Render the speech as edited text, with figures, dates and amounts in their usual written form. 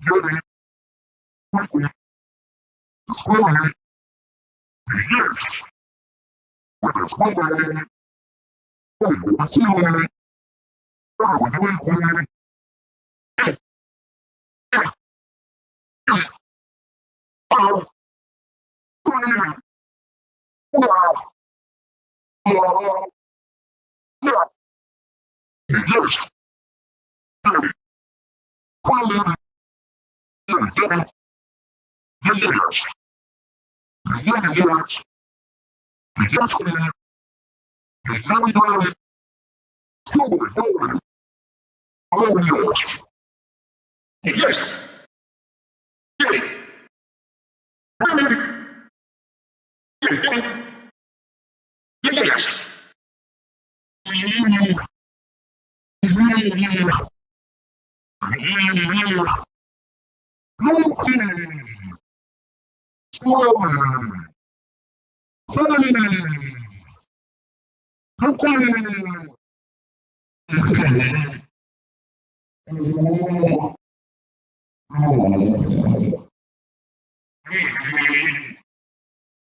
Yeti, quickly, slowly, yes, with a slowly, with a slowly, everyone quickly, oh, quickly, wow, wow, yeah, yes, Yeti, quickly, Yeti, yes, Yeti, yes, yes, quickly, Yeti, slowly, slowly, oh, yes, yes, Yeti, quickly, Yeti, yes,